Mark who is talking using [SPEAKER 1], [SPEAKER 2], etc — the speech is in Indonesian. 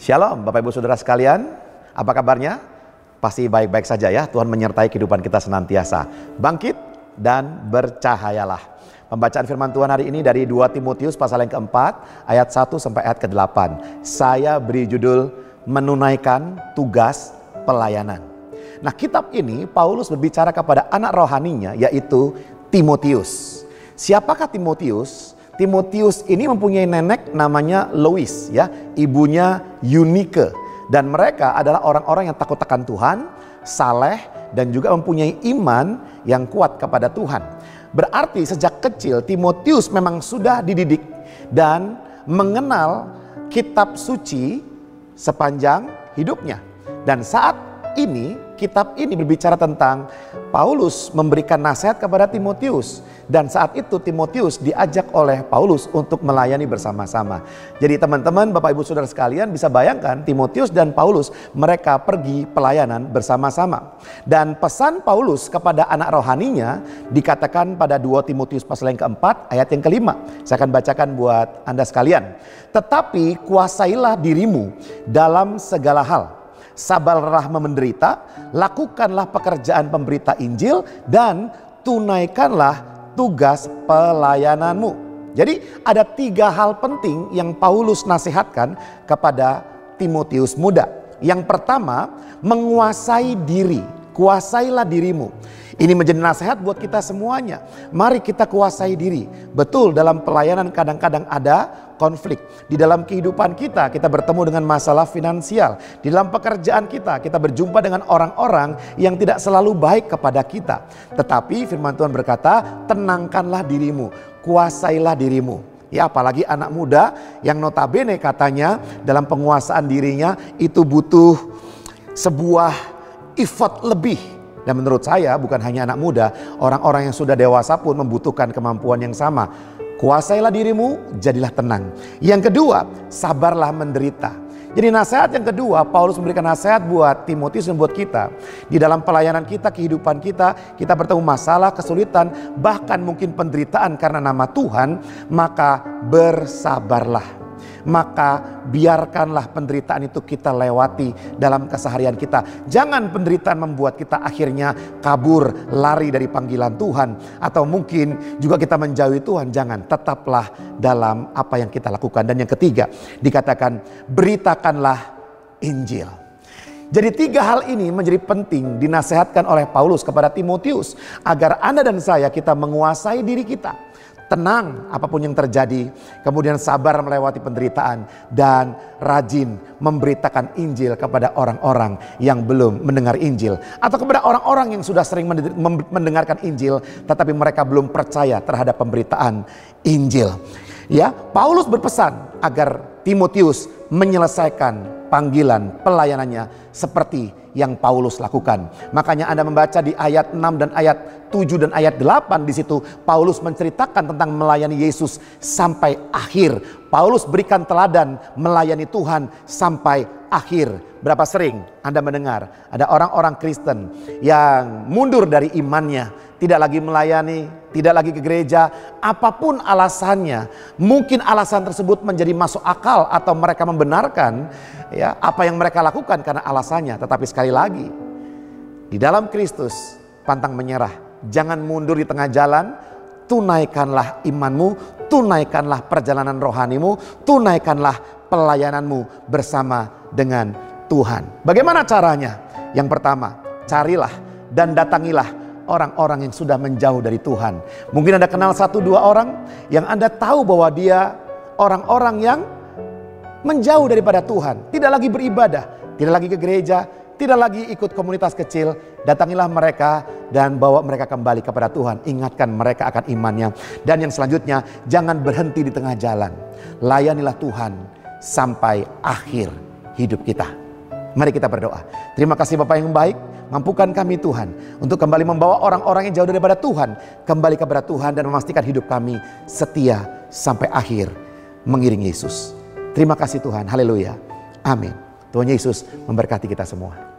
[SPEAKER 1] Shalom Bapak Ibu Saudara sekalian, apa kabarnya? Pasti baik-baik saja ya. Tuhan menyertai kehidupan kita senantiasa. Bangkit dan bercahayalah. Pembacaan firman Tuhan hari ini dari 2 Timotius pasal yang keempat ayat 1 sampai ayat ke-8. Saya beri judul menunaikan tugas pelayanan. Nah, kitab ini Paulus berbicara kepada anak rohaninya, yaitu Timotius. Siapakah Timotius? Timotius ini mempunyai nenek namanya Lois, ya, ibunya Eunike, dan mereka adalah orang-orang yang takut akan Tuhan, saleh, dan juga mempunyai iman yang kuat kepada Tuhan. Berarti sejak kecil Timotius memang sudah dididik dan mengenal kitab suci sepanjang hidupnya. Dan saat ini kitab ini berbicara tentang Paulus memberikan nasihat kepada Timotius. Dan saat itu Timotius diajak oleh Paulus untuk melayani bersama-sama. Jadi teman-teman, Bapak Ibu Saudara sekalian bisa bayangkan Timotius dan Paulus mereka pergi pelayanan bersama-sama. Dan pesan Paulus kepada anak rohaninya dikatakan pada 2 Timotius pasal yang keempat ayat yang kelima. Saya akan bacakan buat Anda sekalian. Tetapi kuasailah dirimu dalam segala hal. Sabarlah menderita, lakukanlah pekerjaan pemberita Injil, dan tunaikanlah tugas pelayananmu. Jadi ada 3 hal penting yang Paulus nasihatkan kepada Timotius muda. Yang pertama, menguasai diri. Kuasailah dirimu. Ini menjadi nasihat buat kita semuanya. Mari kita kuasai diri. Betul, dalam pelayanan kadang-kadang ada konflik. Di dalam kehidupan kita bertemu dengan masalah finansial. Di dalam pekerjaan kita berjumpa dengan orang-orang yang tidak selalu baik kepada kita. Tetapi firman Tuhan berkata, tenangkanlah dirimu, kuasailah dirimu. Ya, apalagi anak muda yang notabene katanya dalam penguasaan dirinya itu butuh sebuah effort lebih. Dan menurut saya bukan hanya anak muda, orang-orang yang sudah dewasa pun membutuhkan kemampuan yang sama. Kuasailah dirimu, jadilah tenang. Yang kedua, sabarlah menderita. Jadi nasihat yang kedua, Paulus memberikan nasihat buat Timotius dan buat kita. Di dalam pelayanan kita, kehidupan kita bertemu masalah, kesulitan, bahkan mungkin penderitaan karena nama Tuhan, maka bersabarlah. Maka biarkanlah penderitaan itu kita lewati dalam keseharian kita. Jangan penderitaan membuat kita akhirnya kabur, lari dari panggilan Tuhan. Atau mungkin juga kita menjauhi Tuhan. Jangan, tetaplah dalam apa yang kita lakukan. Dan yang ketiga, dikatakan beritakanlah Injil. Jadi 3 hal ini menjadi penting dinasehatkan oleh Paulus kepada Timotius. Agar Anda dan saya kita menguasai diri kita. Tenang apapun yang terjadi, kemudian sabar melewati penderitaan, dan rajin memberitakan Injil kepada orang-orang yang belum mendengar Injil. Atau kepada orang-orang yang sudah sering mendengarkan Injil tetapi mereka belum percaya terhadap pemberitaan Injil. Ya, Paulus berpesan agar Timotius menyelesaikan panggilan pelayanannya seperti yang Paulus lakukan. Makanya Anda membaca di ayat 6 dan ayat 7 dan ayat 8, di situ Paulus menceritakan tentang melayani Yesus sampai akhir. Paulus berikan teladan melayani Tuhan sampai akhir. Berapa sering Anda mendengar ada orang-orang Kristen yang mundur dari imannya, tidak lagi melayani, tidak lagi ke gereja, apapun alasannya. Mungkin alasan tersebut menjadi masuk akal atau mereka membenarkan ya apa yang mereka lakukan karena alasannya. Tetapi sekali lagi, di dalam Kristus pantang menyerah. Jangan mundur di tengah jalan. Tunaikanlah imanmu, tunaikanlah perjalanan rohanimu, tunaikanlah pelayananmu bersama dengan Tuhan. Bagaimana caranya? Yang pertama, carilah dan datangilah orang-orang yang sudah menjauh dari Tuhan. Mungkin Anda kenal 1-2 orang yang Anda tahu bahwa dia orang-orang yang menjauh daripada Tuhan, tidak lagi beribadah, tidak lagi ke gereja, tidak lagi ikut komunitas kecil. Datangilah mereka dan bawa mereka kembali kepada Tuhan. Ingatkan mereka akan imannya. Dan yang selanjutnya, jangan berhenti di tengah jalan. Layanilah Tuhan sampai akhir hidup kita. Mari kita berdoa. Terima kasih Bapa yang baik. Mampukan kami Tuhan untuk kembali membawa orang-orang yang jauh daripada Tuhan kembali kepada Tuhan, dan memastikan hidup kami setia sampai akhir mengiring Yesus. Terima kasih Tuhan. Haleluya. Amin. Tuhan Yesus memberkati kita semua.